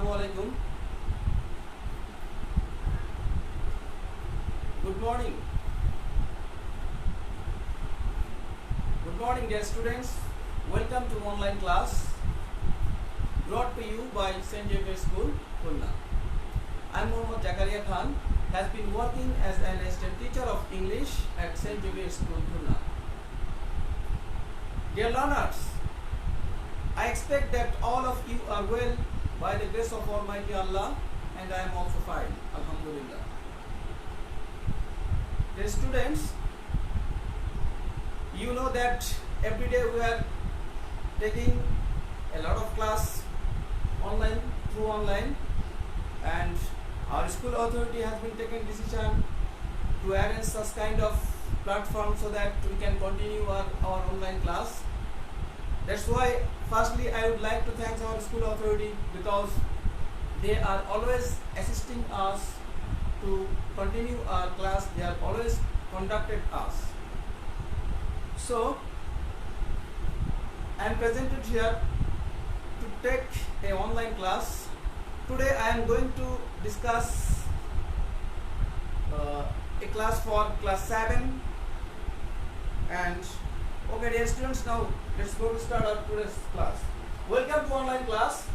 Assalamualaikum. Good morning. Good morning, dear students. Welcome to online class brought to you by St. Xavier School, Khulna. I am Mohammad Zakaria Khan, has been working as an assistant teacher of English at St. Xavier School, Khulna. Dear learners, I expect that all of you are well by the grace of Almighty Allah, and I am also fine, Alhamdulillah. Dear students, you know that every day we are taking a lot of class through online, and our school authority has been taking decision to arrange such kind of platform so that we can continue our online class. That's why firstly I would like to thank our school authority, because they are always assisting us to continue our class. They have always conducted us. So I am presented here to take an online class. Today I am going to discuss a class for class 7. And okay, dear students, now let's go to start our today's class. Welcome to online class.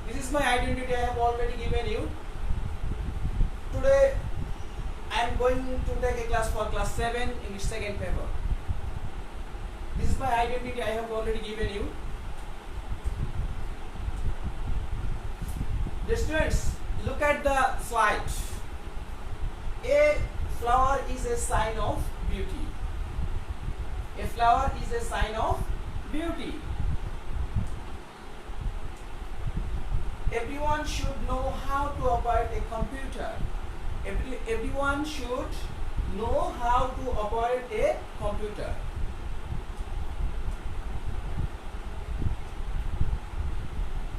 This is my identity I have already given you. Today I am going to take a class for class 7 in its second paper. This is my identity I have already given you. Dear students, look at the slide. A flower is a sign of beauty. A flower is a sign of beauty. Everyone should know how to operate a computer. Everyone should know how to operate a computer.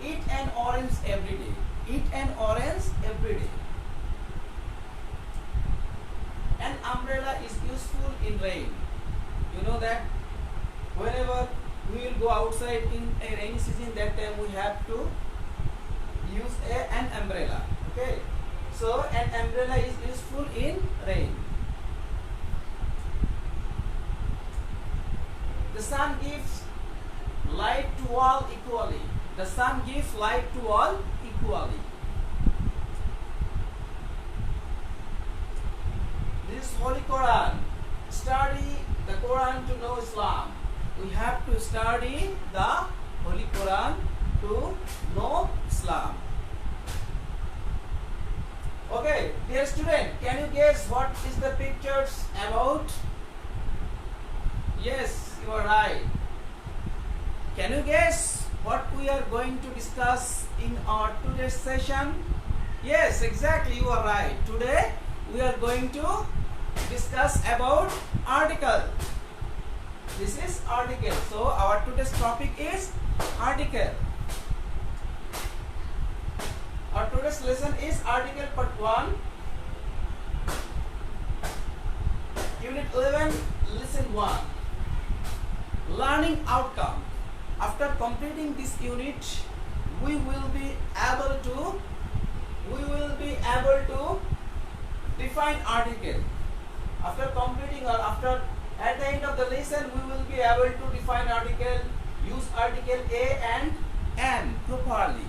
Eat an orange every day. Eat an orange every day. An umbrella is useful in rain. You know that whenever we will go outside in a rainy season, that time we have to use an umbrella. Okay, so an umbrella is useful in rain. The sun gives light to all equally. The sun gives light to all equally. This is Holy Quran. Study the Quran to know Islam. We have to study the Holy Quran to know Islam. Okay, dear student, can you guess what is the pictures about? Yes, you are right. Can you guess what we are going to discuss in our today's session? Yes, exactly, you are right. Today we are going to discuss about article. This is article. So our today's topic is article. Our today's lesson is article part 1, unit 11, lesson 1, learning outcome. After completing this unit, we will be able to define article. After completing or after at the end of the lesson, we will be able to define article, use article a and an properly.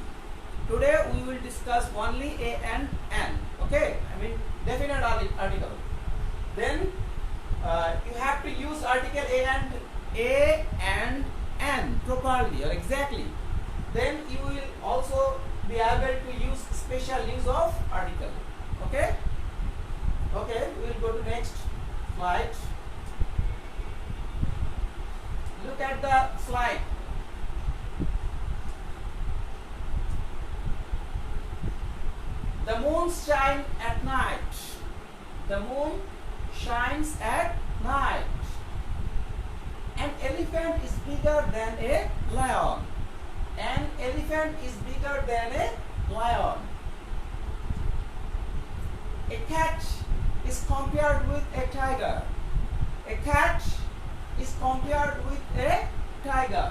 Today we will discuss only a and an. Okay, I mean definite article. Then you have to use article a and an properly or exactly. Then you will also be able to use special use of article. Okay. Okay, we will go to next slide. Look at the slide. The moon shines at night. The moon shines at night. An elephant is bigger than a lion. An elephant is bigger than a lion. A cat is compared with a tiger. A cat is compared with a tiger.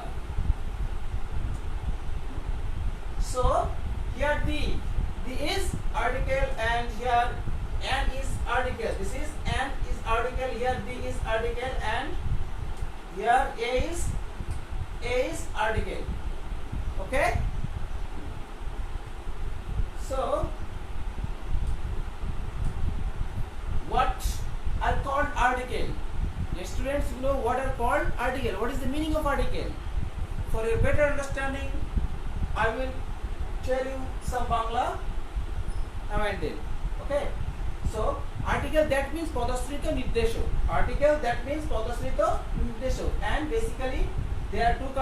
So here the is article and here an is article. This is an is article, here the is article, and here a is article. Okay? So what are called article? The students know what are called article. What is the meaning of article? For your better understanding, I will tell you some Bangla amended. Okay? So article, that means পদশ্রিত নির্দেশ. Article, that means পদশ্রিত নির্দেশ. And basically there are two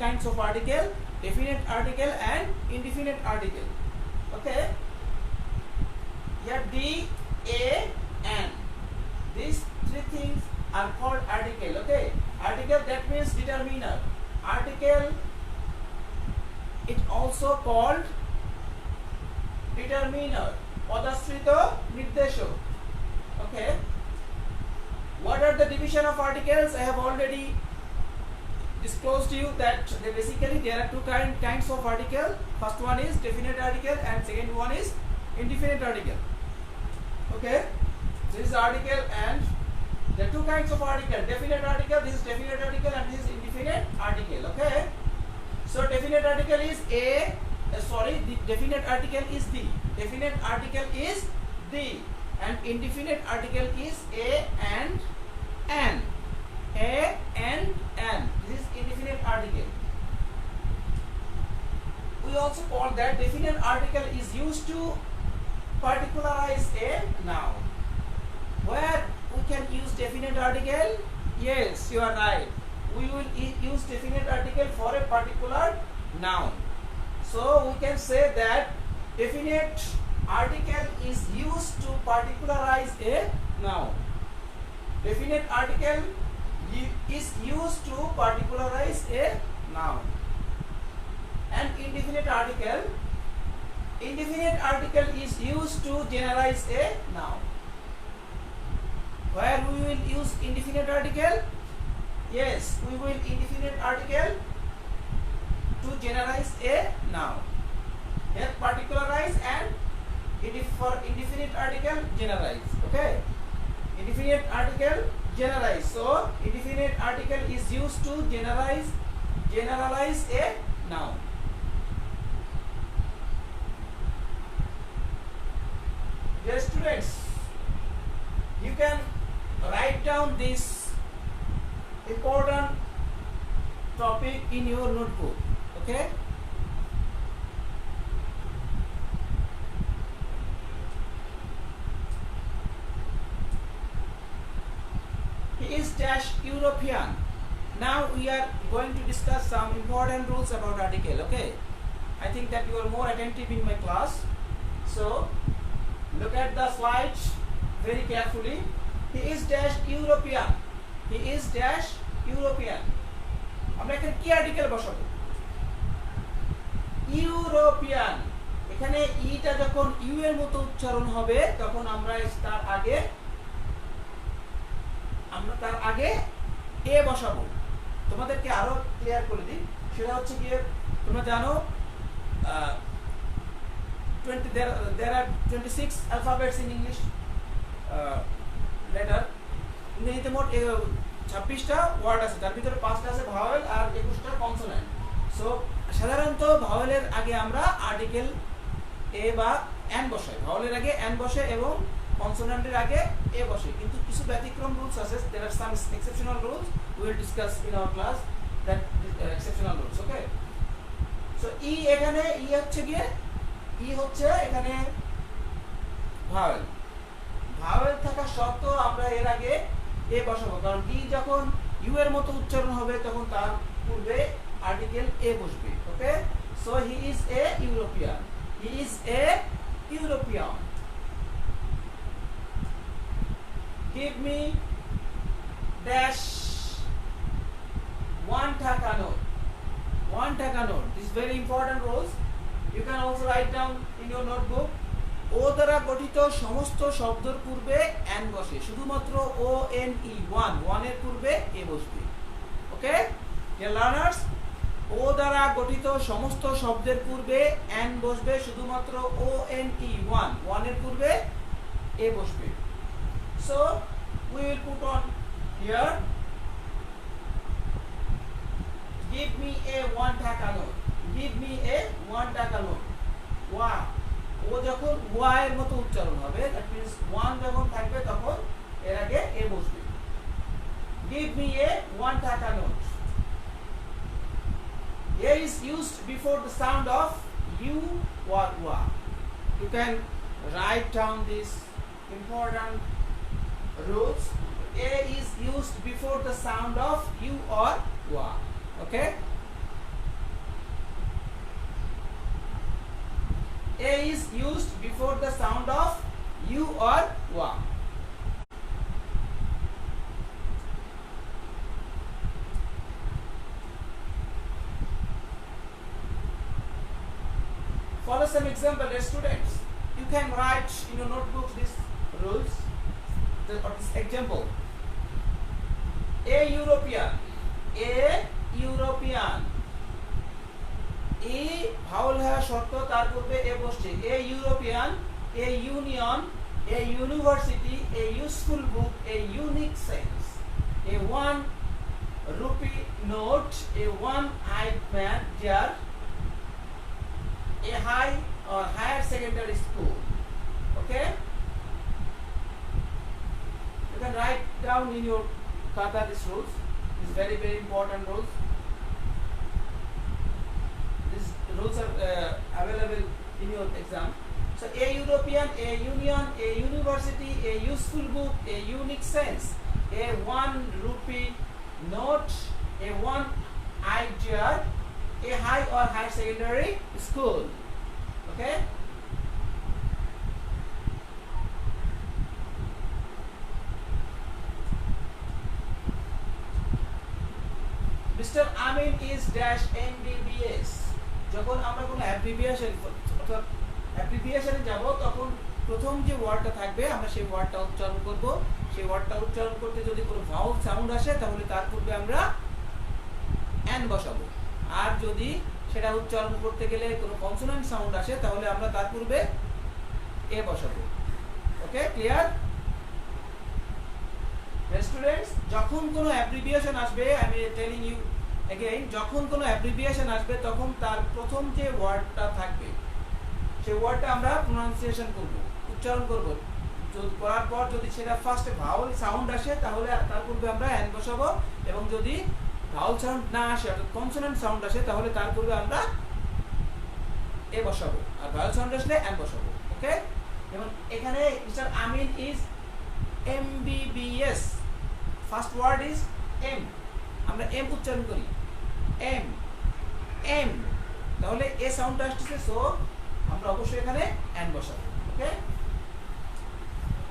kinds of article: definite article and indefinite article. Okay? Here D, A, and these three things are called article. Okay? Article, that means determiner. Article, it also called determiner, পদশ্রিত নির্দেশ. Okay? What are the division of articles? I have already disclosed to you that basically there are two kinds of article. First one is definite article and second one is indefinite article. Okay? This is article and there are two kinds of article. Definite article, this is definite article, and this is indefinite article. Okay? So definite article is the definite article is the. Definite article is the, and indefinite article is a and an. A and an. This is indefinite article. We also call that definite article is used to particularize a noun. Where we can use definite article? Yes, you are right. We will use definite article for a particular noun. So we can say that definite article is used to particularize a noun. Definite article is used to particularize a noun. And indefinite article is used to generalize a noun. Where we will use indefinite article? Yes, we will indefinite article to generalize a noun. Here particularize and for indefinite article generalize. Okay? Indefinite article generalize. So indefinite article is used to generalize a noun. Dear students, you can write down this important topic in your notebook. Okay? He is dash European. Now we are going to discuss some important rules about article. Okay? I think that you are more attentive in my class. So look at the slides very carefully. He is dash European. He is dash European. আমরা এখানে কি article বসাবো? European. এখানে ইটা যখন you এর মতো উচ্চারণ হবে তখন আমরা তার আগে এ বসাবো। তোমাদেরকে আরো ক্লিয়ার করে দিই, সেটা হচ্ছে গিয়ে তোমরা জানো there are 26 alphabets in English letter. ইংরেজিতে মোট 26টা ওয়ার্ড আছে, তার ভিতরে 5টা আছে ভাওয়েল আর 21টা কনসোনেন্ট। সো সাধারণত ভাওয়েলের আগে আমরা আর্টিকেল এ বা এন বসাই, ভাওয়েলের আগে এন বসে এবং কনসোনেন্টের আগে এ বসে। কিন্তু কিছু ব্যতিক্রম রুলস আছে, there are some exceptional rules we will discuss in our class, that exceptional rules. Okay? So এখানে হচ্ছে এখানে ভাওয়েল। ভাওয়েল থাকা সত্ত্বেও আমরা এর আগে এ বসাবো, কারণ ই যখন ইউ এর মতো উচ্চারণ হবে তখন তার পূর্বে আর্টিকেল এ বসবে। Okay? So he is a European. He is a European. Give me dash one taka note. One taka note. This is very important rules. You can also write down in your notebook. ও দ্বারা গঠিত সমস্ত শব্দের পূর্বে N বসে, শুধুমাত্র O N E one এর পূর্বে a বসবে। ওকে? Dear learners, ও দ্বারা গঠিত সমস্ত শব্দের পূর্বে n বসবে, শুধুমাত্র one, one এর পূর্বে a বসবে। So we will put on here, give me a 1 টাকা নোট, give me a 1 টাকা নোট। ওয়া, ও যখন ওয়া এর মতো উচ্চারণ হবে, দ্যাট মিন্স 1 যখন থাকবে তখন এর আগে a বসবে। give me a 1 টাকা note. A is used before the sound of U or wa. You can write down these important rules. A is used before the sound of U or wa. Okay? A is used before the sound of U or wa. Follow some example, students. You can write in your notebook these rules or this example. A European, a European. E vowel है शर्त तार पूर्वे a बसছে। A European, a union, a university, a useful book, a unique sense, a 1 rupee note, a one-eyed man, dear, a high or higher secondary school. Okay, you can write down in your khata these rules. These very important rules. These rules are available in your exam. So a European, a union, a university, a useful book, a unique sense, a 1 rupee note, a one-eyed deer, a high or higher secondary school. Okay, Mr. Amin is dash MBBS. যখন আমরা কোনো abbreviation অর্থাৎ অ্যাব্রিভিয়েশনে যাব তখন প্রথম যে ওয়ার্ডটা থাকবে আমরা সেই ওয়ার্ডটা উচ্চারণ করব। সেই ওয়ার্ডটা উচ্চারণ করতে যদি কোনো ভাওয়াল সাউন্ড আসে তাহলে তার পূর্বে আমরা n বসাবো, আর যদি সেটা উচ্চারণ করতে গেলে কোনো কনসোনেন্ট সাউন্ড আসে তাহলে আমরা তার পূর্বে a বসাবো। ওকে, ক্লিয়ার স্টুডেন্টস? যখন কোনো অ্যাব্রিভিয়েশন আসবে, আমি টেলিং ইউ এগেইন, যখন কোনো অ্যাব্রিভিয়েশন আসবে তখন তার প্রথম যে ওয়ার্ডটা থাকবে সেই ওয়ার্ডটা আমরা প্রোনাউন্সিয়েশন করব, উচ্চারণ করব। করার পর যদি সেটা ফার্স্টে ভাওয়াল সাউন্ড আসে তাহলে তার পূর্বে আমরা n বসাবো, এবং যদি ভাওয়াল সাউন্ড না আসে অর্থাৎ কনসোনেন্ট সাউন্ড আসে তাহলে তার পূর্বে আমরা a বসাবো, আর ভাওয়াল সাউন্ড আসলে n বসাবো। ওকে, এবং এখানে mister Amin is MBBS, first word is m, আমরা m উচ্চারণ করি m m, তাহলে a সাউন্ডটা আসছে, সো আমরা অবশ্যই এখানে n বসাবো। ওকে,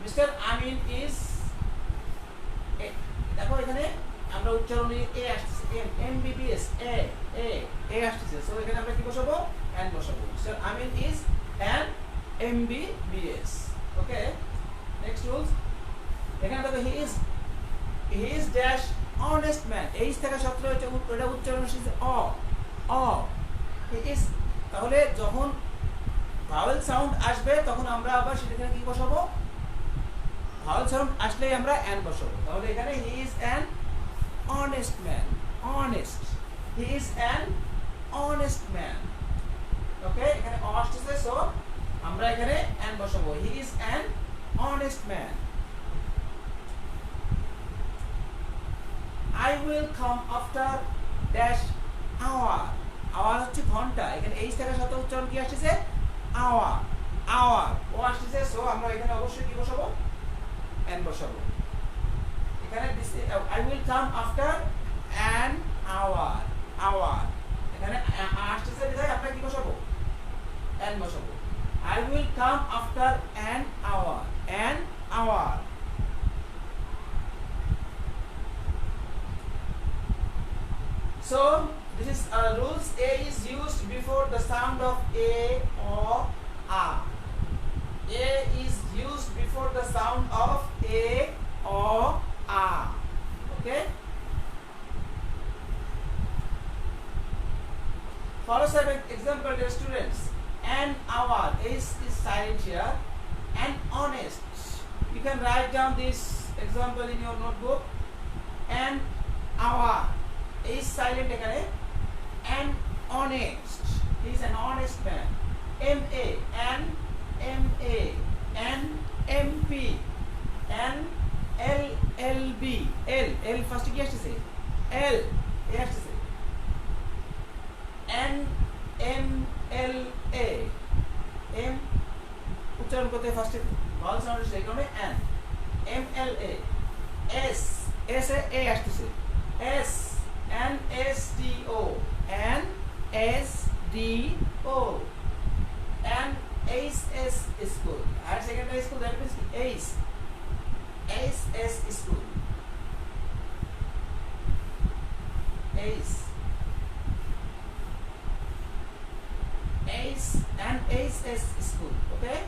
মিস্টার আমিন ইজ, দেখো এখানে আমরা উচ্চারণে a আসছে, m MBBS a আসছে, সো এখানে আমরা কি বসাবো? n বসাবো। Mister Amin is an MBBS। Okay, next rules, এখানে দেখো he is dash honest man, H থেকে সত্র হচ্ছে এটা উচ্চারণ হচ্ছে অ হি ইজ, তাহলে যখন ভাওয়েল সাউন্ড আসবে তখন আমরা আবার সেখানে কি বসাবো? ভাওয়েল সাউন্ড আসলেই আমরা n বসাবো। তাহলে এখানে he is an honest man, honest, he is an honest man. Okay, এখানে অ আসছে, সো আমরা এখানে n বসাবো, he is an honest man. I will come after dash hour, hour হচ্ছে ঘন্টা, এখানে এইচ থেকে শত উচ্চারণ কি আসছে? hour, hour ও আসছে, সো আমরা এখানে অবশ্যই কি বসাবো? n বসাবো। এখানে I will come after an hour, hour, এখানে আসছে বিধায় আমরা কি বসাবো? n বসাবো। I will come after an hour, an hour। So this is rules. A is used before the sound of a or a. A is used before the sound of a or a. Okay. dear students, an hour is silent here, and honest. You can write down this example in your notebook. An hour is silent ekhane, and honest. He is an honest man. M-A, an M-A, an M-P, an L-L-B, L first কি আসছে? L, এ আসছে। N M-L-A, M উচ্চারণ করতে ফার্স্টে Bhawal sound আসছে, এই কারণে N, M-L-A, S, S A A আসছে, S, N-S-D-O, N-S-D-O, and H-S school. Higher secondary school, that means H, H-S school, H, H and H-S school, okay?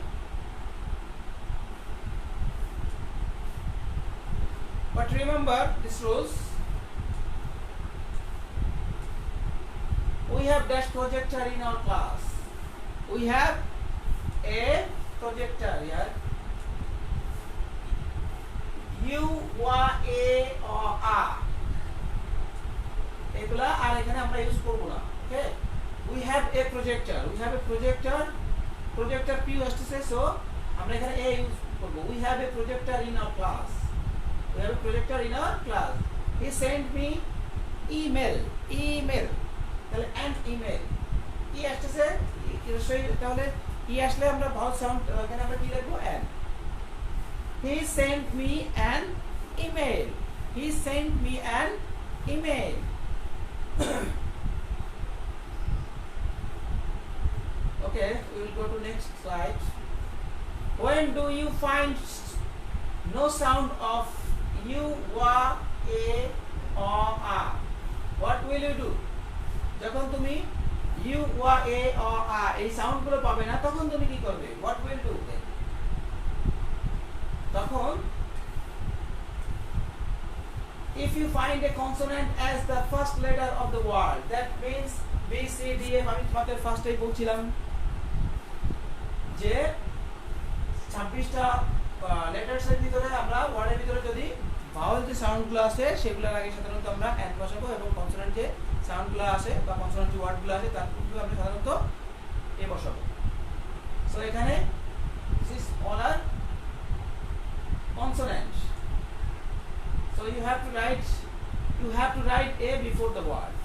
But remember these rules. We have dash projector in our class. We have a projector here. U, Y, A or R. এগুলা আর এখানে আমরা use করব না, ওকে? We have a projector. We have a projector. Projector P আসছে, so আমরা এখানে A use করব. We have a projector in our class. We have a projector in our class. He sent me email. তাহলে an email. কি আসছে? তাহলে ই আসলে আমরা ভাওয়াল সাউন্ড এখানে আমরা কি লিখব? an. He sent me an email. He sent me an email. Okay, we will go to next slide. When do you find no sound of U, Y, A or R? What will you do? যখন তুমি U, Y, A or R এই sound গুলো পাবে না, তখন তুমি কি করবে? What will do then? তখন if you find a consonant as the first letter of the word, that means B, C, D, F, আমি তোমাদের ফার্স্টেই বলছিলাম যে 26টা লেটারস এর ভিতরে আমরা ওয়ার্ডের ভিতরে যদি ভাওয়াল যে সাউন্ডগুলো আছে সেগুলোর আগে সাধারণত আমরা অ্যান্ড বসাবো, এবং কনসোনেন্ট যে সাউন্ডগুলো আসে বা কনসোনেন্ট যে ওয়ার্ডগুলো আছে তার পূর্বে আমরা সাধারণত এ বসাবো। সো এখানে this is all are consonant. So you have to write A before the word.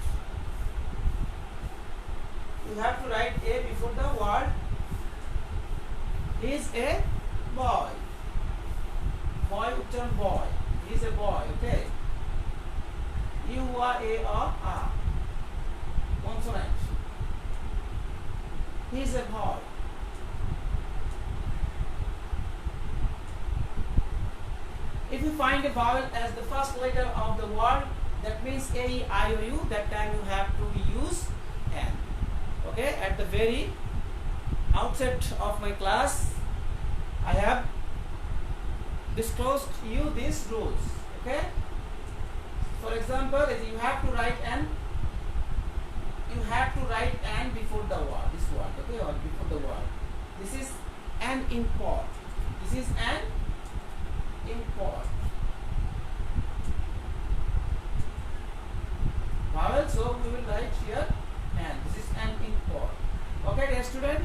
You have to write A before the word. He is a boy. Boy uchcharon boy. He is a boy, okay? U, Y, A or R. Consonant. He is a boy. If you find a vowel as the first letter of the word, that means A, E, I, O, U, that time you have to use an. Okay, at the very outset of my class, I have disclosed you these rules. Okay, for example, you have to write an before the word, this word, okay, or before the word. This is an import. This is an import. Vowel, so we will write here and this is an import. Okay, dear student?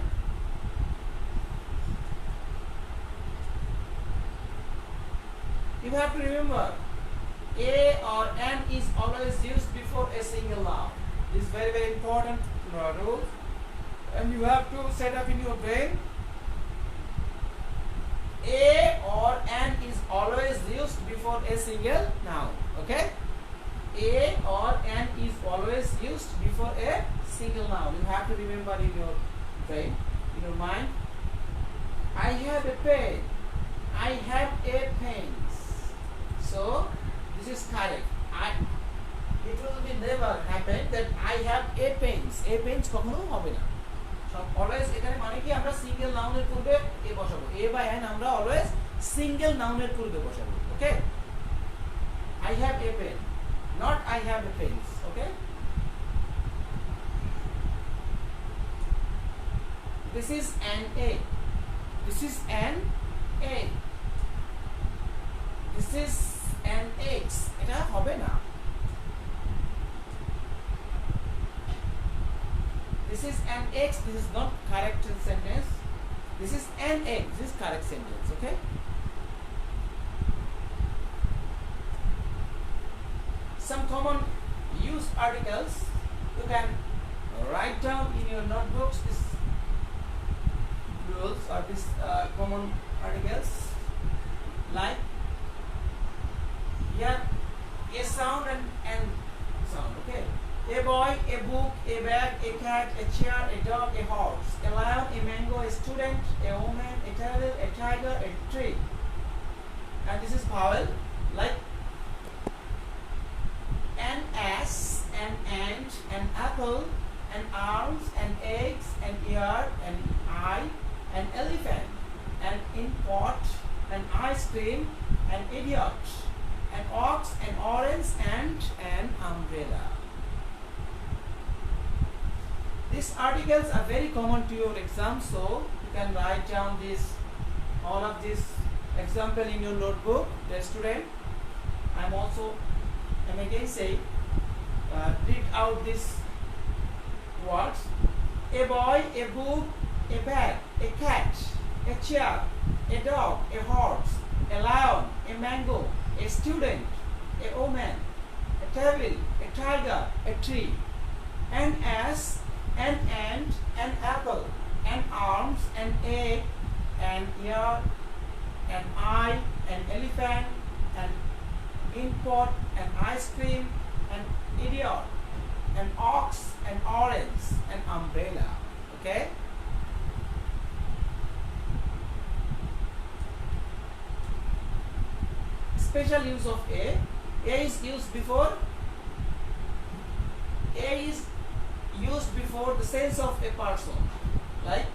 You have to remember A or an is always used before a single noun. This is very, very important rule, and you have to set up in your brain. A or an is always used before a single noun. Okay? A or an is always used before a single noun. You have to remember in your brain, in your mind. I have a pen. I have a pen. So this is correct. It will be never happen that I have a pens. A pens কখনো হবে না। Always এখানে মানে কি আমরা single নাউনের পূর্বে এ বসাবো। এ বা এন আমরা অলওয়েজ সিঙ্গেল নাউনের পূর্বে বসাবো। ওকে? I have a pen, not I have a pens. Okay? This is an egg. This is an egg. This is an eggs. এটা হবে না. This is an egg. This is not correct sentence. This is an egg. This is correct sentence. Okay. Some common use articles you can write down in your notebooks. This rules or these common articles like here a sound and sound. Okay. A boy, a book, a bag, a cat, a chair, a dog, a horse, a lion, a mango, a student, a woman, a table, a tiger, a tree. And this is vowel like an ass, an ant, an apple, an arms, an eggs, an ear, an eye, an elephant, an import, an ice cream, an idiot, an ox, an orange, and an umbrella. These articles are very common to your exam, so you can write down all of these example in your notebook. The student, I'm again say, read out these words: a boy, a book, a bag, a cat, a chair, a dog, a horse, a lion, a mango, a student, a woman, a table, a tiger, a tree, an ass, an ant, an apple, an arms, an egg, an ear, an eye, an elephant, an import, an ice cream, an idiot, an ox, an orange, an umbrella. Okay. Special use of a. A is used before. A is used before the sense of a person. Like,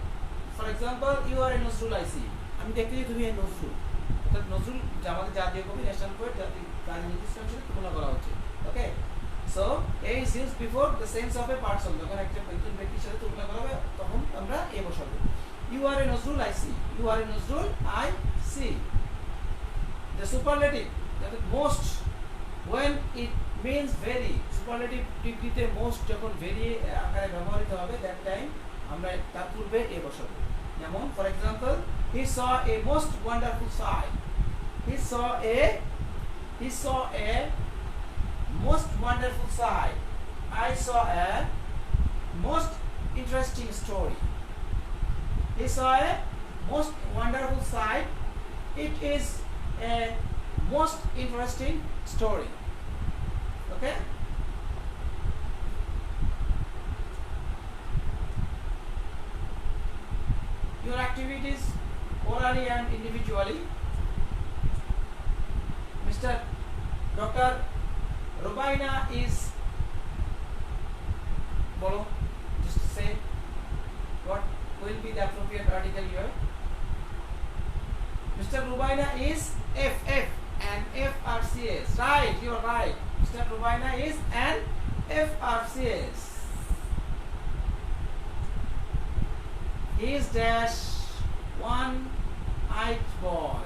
for example, you are a Nazrul I see. আমি দেখতে যে তুমি নজরুল, অর্থাৎ নজরুল আমাদের জাতীয় কবি, national poet, জাতীয় গান নির্দিষ্ট অংশে তুলনা করা হচ্ছে। Okay, so a is used before the sense of a person. যখন একজন ব্যক্তির সাথে তুলনা করা হবে তখন আমরা এ বসাবো। You are a Nazrul I see, you are a Nazrul I see. The superlative, that is most, when it means very, superlative ডিগ্রিতে মোস্ট যখন ভেরি আকারে ব্যবহৃত হবে, দ্যাট টাইম আমরা তার পূর্বে এ বসাবো। যেমন for example, he saw a most wonderful sight. He saw a most wonderful sight. I saw a most interesting story. He saw a most wonderful sight. It is a most interesting story. Okay. Your activities orally and individually. Mr. Dr. Rubaina is, bolo, just say what will be the appropriate article here. Mr. Rubaina is FF and FRCS. Right, you are right. Mr. Rubaina is an FRCS. He is dash one-eyed boy.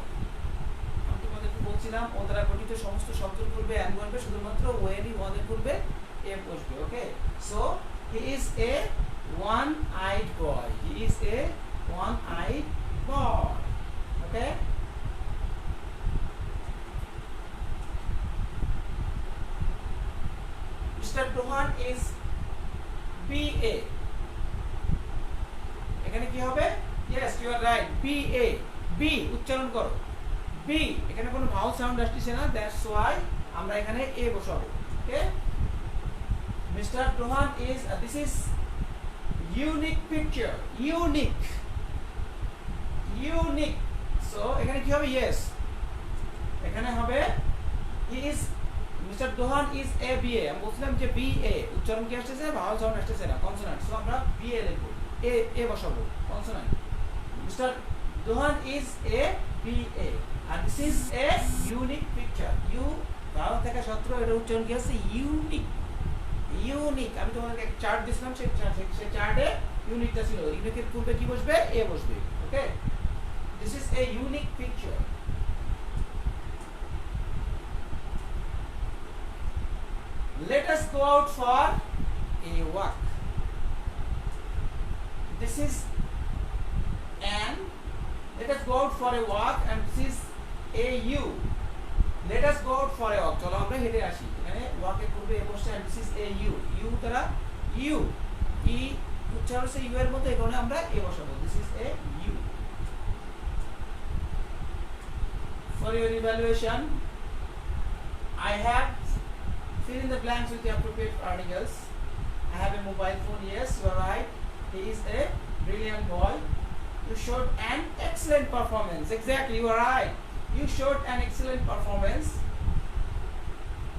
আমি তোমাদেরকে বলছিলাম ও দ্বারা গঠিত সমস্ত শব্দের পূর্বে N বসবে, শুধুমাত্র ওয়েরই ওয়ানের পূর্বে এ বসবে। Okay, so he is a one-eyed boy. He is a one-eyed boy. Okay. Mr. Dohan is BA. এখানে কি হবে? Yes, you are right. BA. B উচ্চারণ করো। B এখানে কোনো ভাউল সাউন্ড আসছে না, that's why আমরা এখানে A বসাবো। Okay? Mr. Dohan is this is unique picture. Unique. So এখানে কি হবে? Yes. এখানে হবে he is Mr. Dohan is a BA. আমি বলছিলাম যে BA উচ্চারণ কি আসছে? ভাউল সাউন্ড আসছে না, কনসোনেন্ট। সো আমরা BA লিখব। A বসাবো, consonant. Mr. Dohan is a BA and this is a unique picture. You vowel থেকে সত্র এটা উচ্চারণ কি আছে? ইউনিক। আমি তোমাদেরকে এক চার্ট দিছিলাম, সেই চার্টে ইউনিকটা ছিল ইউনিকের পূর্বে কি বসবে এ বসবে okay this is a unique picture let us go out for a walk this is an let us go out for a walk and this is a u let us go out for a walk চলো আমরা হেঁটে আসি এখানে walk এর পূর্বে এ বসছে and this is a u u দ্বারা u e উচ্চারণ হচ্ছে u এর মতো এখানে আমরা এ বসাবো this is a u for your evaluation I have fill in the blanks with the appropriate articles I have a mobile phone yes you are right he is a brilliant boy you showed an excellent performance exactly you are right you showed an excellent performance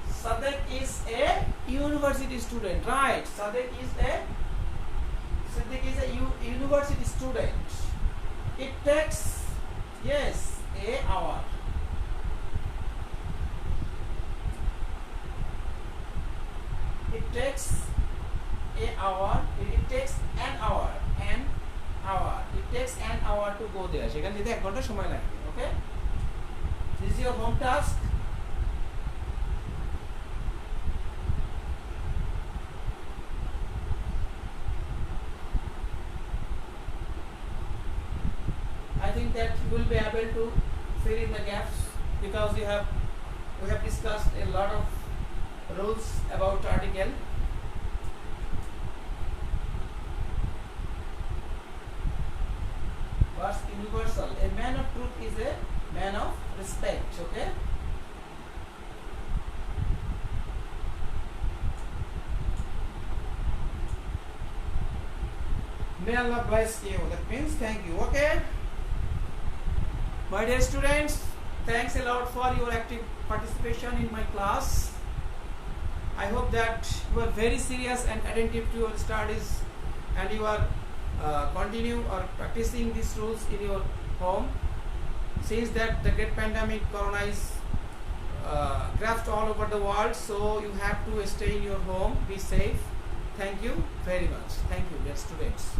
Sadek is a university student right Sadek is a university student it takes yes a hour it takes a hour it takes an hour it takes an hour to go there সেখানে যেতে 1 ঘন্টা সময় লাগবে ওকে this is your home task I think that you will be able to fill in the gaps because we have discussed a lot of rules about article what's universal a man of truth is a man of respect okay may Allah bless you that means thank you okay my dear students thanks a lot for your active participation in my class I hope that you are very serious and attentive to your studies and you are continue or practicing these rules in your home since that the great pandemic corona is grasped all over the world so you have to stay in your home be safe thank you very much thank you dear students